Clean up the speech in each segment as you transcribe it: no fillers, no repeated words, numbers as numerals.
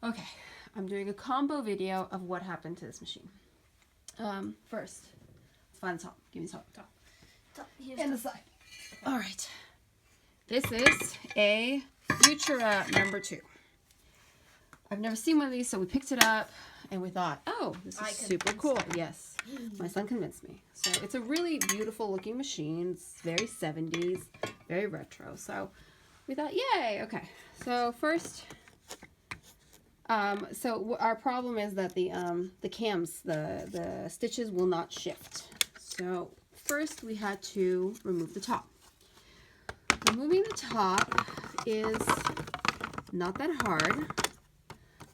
Okay, I'm doing a combo video of what happened to this machine. First, let's find the top. Give me the top. Here's And the side. All right. This is a Futura number 2. I've never seen one of these, so we picked it up and we thought, oh, this is super cool. Yes, my son convinced me. So it's a really beautiful looking machine. It's very 70s, very retro. So we thought, yay. Okay, so first, our problem is that the cams, the stitches will not shift. So first we had to remove the top. Removing the top is not that hard.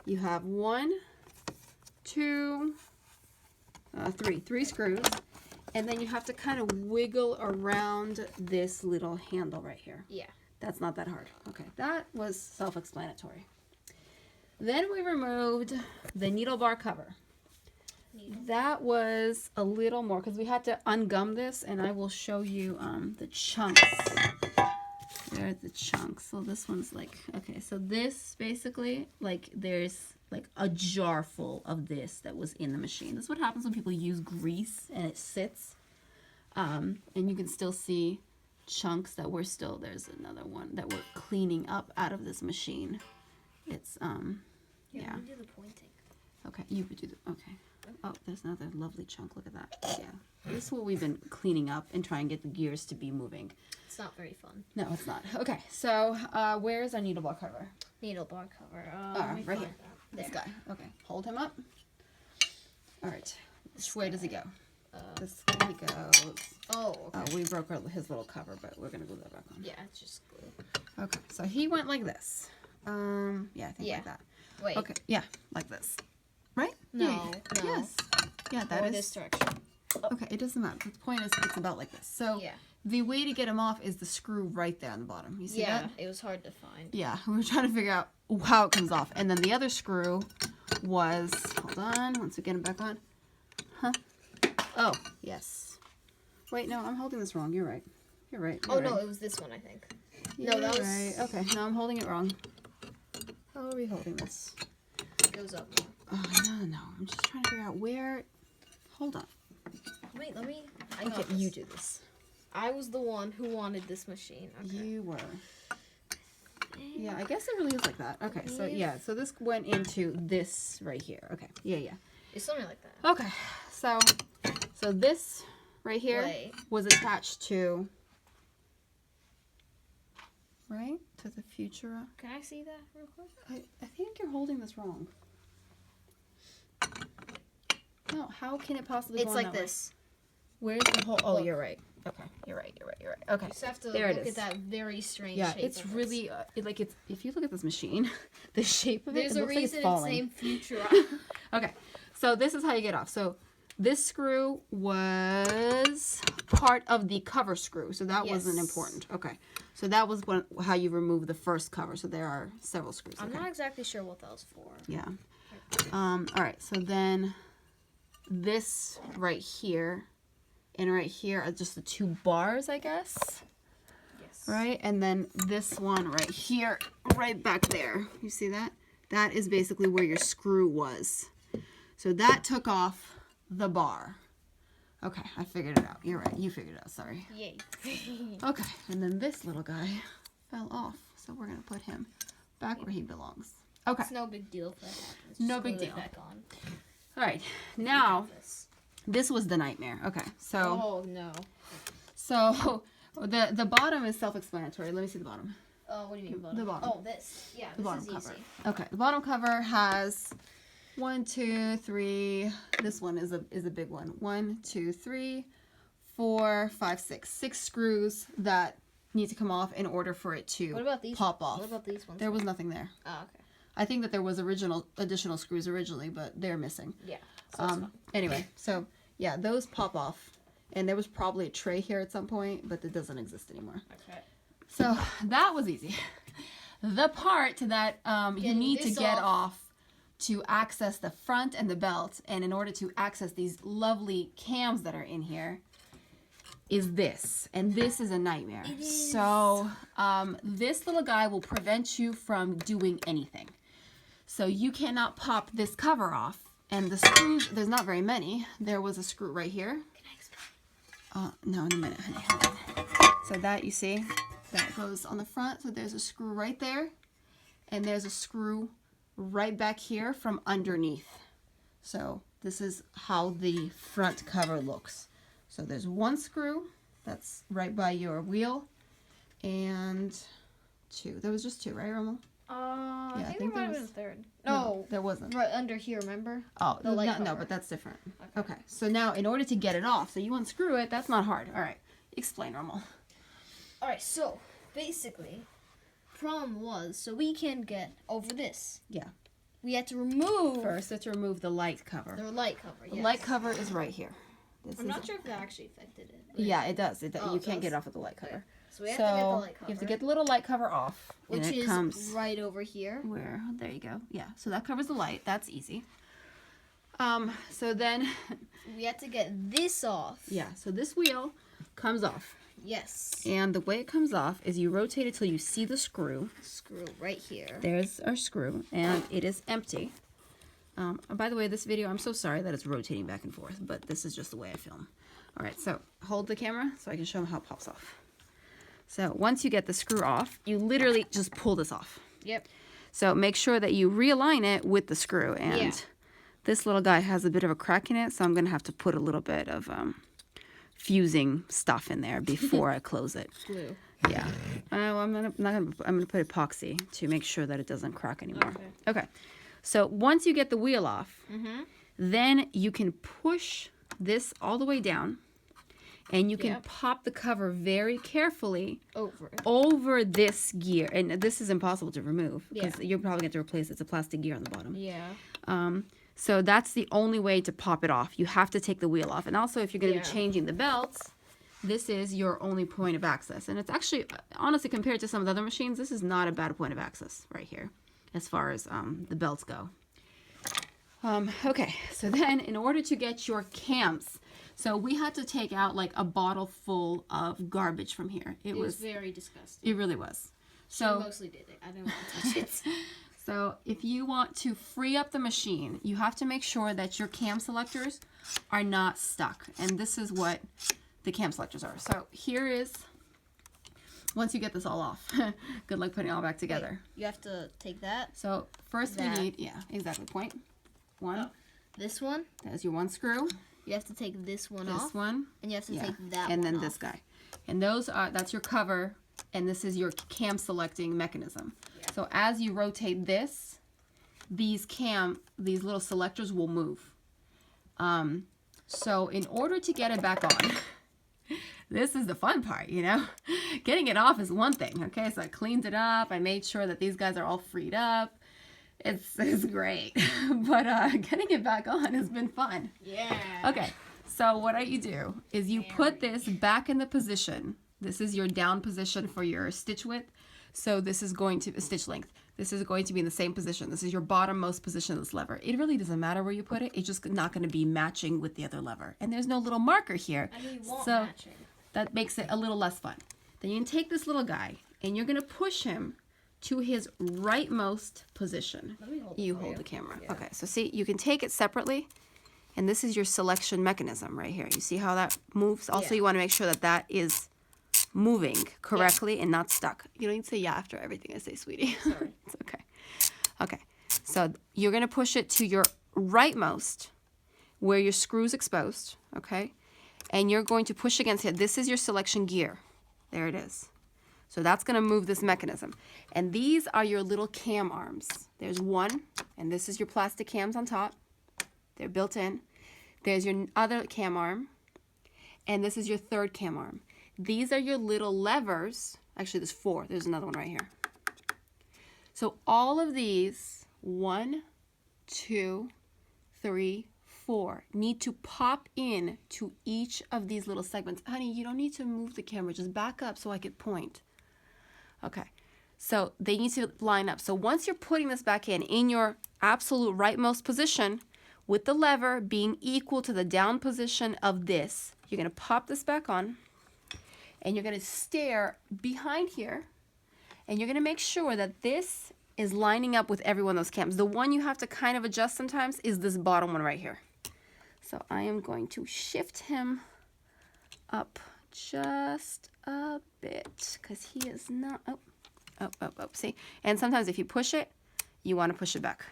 You have 1, 2, 3 screws, and then you have to kind of wiggle around this little handle right here. Yeah. That's not that hard. Okay, that was self-explanatory. Then we removed the needle bar cover. That was a little more because we had to ungum this, and I will show you the chunks. There are the chunks. So this one's like, okay, so this basically, like, there's like a jar full of this that was in the machine. This is what happens when people use grease and it sits. And you can still see chunks that we're still, there's another one that we're cleaning up out of this machine. It's, yeah. You do the pointing. Okay, you could do the, okay. Oh, there's another lovely chunk. Look at that. Yeah. This is what we've been cleaning up and trying to get the gears to be moving. It's not very fun. No, it's not. Okay, so where's our needle bar cover? Needle bar cover. Right here. There. This guy. Okay, hold him up. All right. Which way does he go? This way he goes. Oh, okay. We broke his little cover, but we're going to glue that back on. Yeah, it's just glue. Okay, so he went like this. Yeah, I think like that. Wait. Okay, yeah, like this. Right? No, Yeah. no. Yes. Yeah, that Or is. this direction. Okay, it doesn't matter. The point is it's about like this. So Yeah. the way to get him off is the screw right there on the bottom. You see that? Yeah, it was hard to find. Yeah, we were trying to figure out how it comes off. And then the other screw was, hold on, once we get him back on. Huh? Oh, yes. Wait, no, I'm holding this wrong. You're right. You're right. Oh, You're no, right. it was this one, I think. You're No, that was... right. Okay, no, I'm holding it wrong. How are we holding this? It goes up more. Oh, no. I'm just trying to figure out where... Hold on. Wait, let me... I Okay, got this. you do this. I was the one who wanted this machine. Okay. You were. Yeah, I guess it really is like that. Okay, so yeah, so this went into this right here. Okay, yeah. It's something like that. Okay, so this right here was attached to, right, to the Futura. Can I see that real quick? I think you're holding this wrong. No, how can it possibly It's go like on that this. Way? Where's the whole, oh, Look. you're right. Okay, you're right. Okay, You just have to there it look is. at that very strange Yeah, shape. it's of really, like, it's, if you look at this machine, the shape of it, There's it a looks like reason it's falling. it's named Futura. Okay, so this is how you get off. So this screw was part of the cover screw, so that wasn't important. Okay, so that was how you remove the first cover. So there are several screws. I'm okay. not exactly sure what that was for. Yeah. All right, so then this right here and right here are just the 2 bars, I guess. Yes. Right, and then this one right here, right back there. You see that? That is basically where your screw was. So that took off the bar. Okay, I figured it out. You're right. You figured it out. Sorry. Yay. Okay, and then this little guy fell off. So we're going to put him back where he belongs. Okay. It's no big deal if that happens. No Just big glue it deal. Back on. All right. Now, this was the nightmare. Okay, so... Oh, no. So the bottom is self-explanatory. Let me see the bottom. Oh, what do you mean bottom? The bottom. Oh, this. Yeah, The this bottom is cover. easy. Okay, the bottom cover has 1, 2, 3. This one is a big one. 1, 2, 3, 4, 5, 6. 6 screws that need to come off in order for it to What about these pop ones? off. What about these ones? There was nothing there. Oh, okay. I think that there was additional screws originally, but they're missing. Yeah. So it's fine. Anyway, so yeah, those pop off, and there was probably a tray here at some point, but it doesn't exist anymore. Okay. So that was easy. The part that you need to get off to access the front and the belt, and in order to access these lovely cams that are in here, is this. And this is a nightmare. It is. So this little guy will prevent you from doing anything. So you cannot pop this cover off. And the screws, there's not very many. There was a screw right here. Can I explain? No, in a minute, honey. Hold on. So that, you see, that goes on the front. So there's a screw right there. And there's a screw right back here from underneath. So this is how the front cover looks. So there's one screw that's right by your wheel. And two. There was just two, right, Romo? I think there might have been a third. No, there wasn't. Right under here, remember? Oh, The light no, cover. but that's different. Okay, so now in order to get it off, so you unscrew it, that's not hard. All right, explain, Romo. Alright, so basically, problem was, so we can get over this. Yeah. We had to remove First, let's remove the light cover. the light cover. The Yes. light cover is right here. This I'm is not sure if that actually affected it. Yeah, it does. Oh, You it can't does? get off with the light cover. So we have to get the light cover. you have to get the little light cover off. which and it is comes right over here. where? There you go. Yeah, so that covers the light. That's easy. So then, We had to get this off. yeah, so this wheel comes off. Yes. And the way it comes off is you rotate it till you see the screw. Screw right here. There's our screw, and it is empty. By the way, this video, I'm so sorry that it's rotating back and forth, but this is just the way I film. All right, so hold the camera so I can show them how it pops off. So once you get the screw off, you literally just pull this off. Yep. So make sure that you realign it with the screw. And Yeah. this little guy has a bit of a crack in it, so I'm going to have to put a little bit of fusing stuff in there before I close it. Glue. Yeah. I'm gonna put epoxy to make sure that it doesn't crack anymore. Okay. So once you get the wheel off, then you can push this all the way down, and you can Yep. pop the cover very carefully Over it. over this gear. And this is impossible to remove because Yeah. you're probably going to replace it. It's a plastic gear on the bottom. Yeah. So that's the only way to pop it off. You have to take the wheel off. And also, if you're going to Yeah. be changing the belts, this is your only point of access. And it's actually, honestly, compared to some of the other machines, this is not a bad point of access right here as far as the belts go. Okay, so then in order to get your cams, so we had to take out like a bottle full of garbage from here. It was very disgusting. It really was. She So mostly did it. I didn't want to touch it. So if you want to free up the machine, you have to make sure that your cam selectors are not stuck. And this is what the cam selectors are. So here is, once you get this all off, good luck putting it all back together. You have to take that. So first That. we need, yeah, exactly, point one. This one. There's your one screw, You have to take this one this off. one, And you have to yeah, take that and one then off. this guy. And those are, that's your cover, and this is your cam selecting mechanism. Yeah. So as you rotate this, these little selectors will move. So in order to get it back on, this is the fun part, you know? Getting it off is one thing, okay? So I cleaned it up. I made sure that these guys are all freed up. It's great. But getting it back on has been fun. Yeah. Okay, so what you do is you put this back in the position. This is your down position for your stitch width. So this is going to, stitch length. This is going to be in the same position. This is your bottommost position of this lever. It really doesn't matter where you put it. It's just not going to be matching with the other lever. And there's no little marker here. I mean, you want So matching. that makes it a little less fun. Then you can take this little guy and you're going to push him to his rightmost position. Let me hold it You for hold you. the camera. Yeah. Okay, so see, you can take it separately. And this is your selection mechanism right here. You see how that moves? Also, Yeah. you want to make sure that that is moving correctly and not stuck. You don't need to say yeah after everything I say, sweetie. Sorry. It's okay. Okay, so you're going to push it to your rightmost where your screw's exposed, okay? And you're going to push against it. This is your selection gear. There it is. So that's going to move this mechanism. And these are your little cam arms. There's one, and this is your plastic cams on top. They're built in. There's your other cam arm, and this is your third cam arm. These are your little levers. Actually, there's four. There's another one right here. So all of these, 1, 2, 3, 4, need to pop in to each of these little segments. Honey, you don't need to move the camera. Just back up so I could point. Okay. So they need to line up. So once you're putting this back in your absolute rightmost position, with the lever being equal to the down position of this, you're going to pop this back on, and you're going to stare behind here, and you're going to make sure that this is lining up with every one of those cams. The one you have to kind of adjust sometimes is this bottom one right here. So I am going to shift him up just a bit because he is not, see? And sometimes if you push it, you want to push it back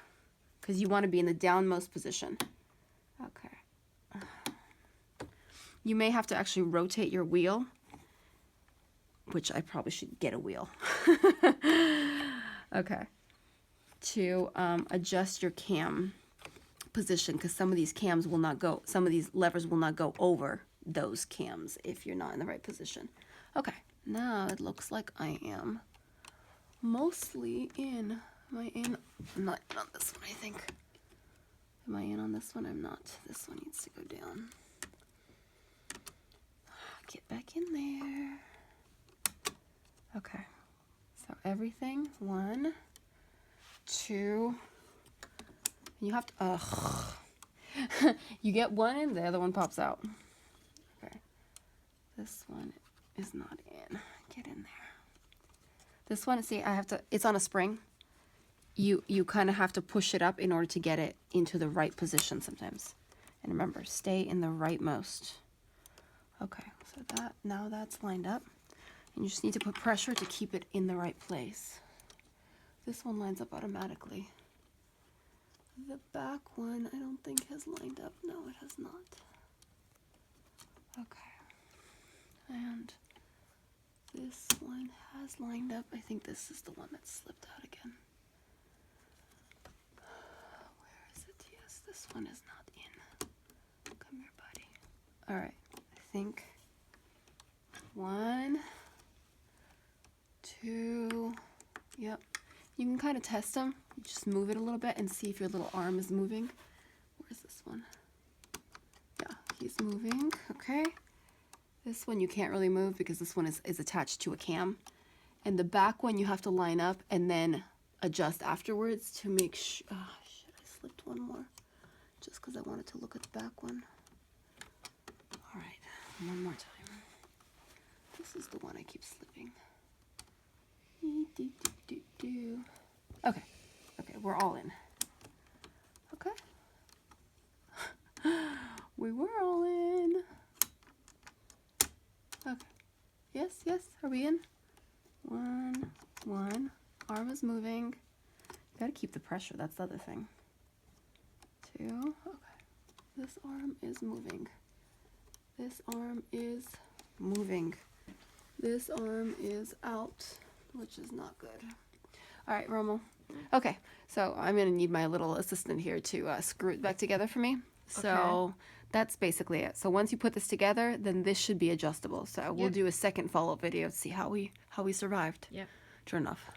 because you want to be in the downmost position. Okay. You may have to actually rotate your wheel, which I probably should get a wheel. Okay. To adjust your cam position, because some of these cams will not go, some of these levers will not go over those cams if you're not in the right position. Okay, now it looks like I am mostly in. Am I in? I'm not in on this one, I think. Am I in on this one? I'm not. This one needs to go down. Get back in there. Okay, so everything, 1, 2, you have to, you get one in, the other one pops out. Okay, this one is not in, get in there. This one, see, I have to, it's on a spring. You kind of have to push it up in order to get it into the right position sometimes. And remember, stay in the rightmost. Okay, so that, now that's lined up. And you just need to put pressure to keep it in the right place. This one lines up automatically. The back one, I don't think has lined up. No, it has not. Okay. And this one has lined up. I think this is the one that slipped out again. Where is it? Yes, this one is not in. Come here, buddy. All right, I think 1, 2, yep. You can kind of test them. Just move it a little bit and see if your little arm is moving. Where's this one? Yeah, he's moving. Okay. This one you can't really move because this one is attached to a cam. And the back one you have to line up and then adjust afterwards to make sure. Oh, shit, I slipped one more just because I wanted to look at the back one. All right, one more time. This is the one I keep slipping. Okay, okay, we're all in. Okay. We were all in. Okay. Yes, yes, are we in? 1, 1. Arm is moving. You gotta keep the pressure, that's the other thing. 2, okay. This arm is moving. This arm is moving. This arm is out, which is not good. All right, Rommel. Okay, so I'm gonna need my little assistant here to screw it back together for me. So that's basically it. So once you put this together, then this should be adjustable. So we'll do a second follow-up video to see how we survived. Yep. Sure enough.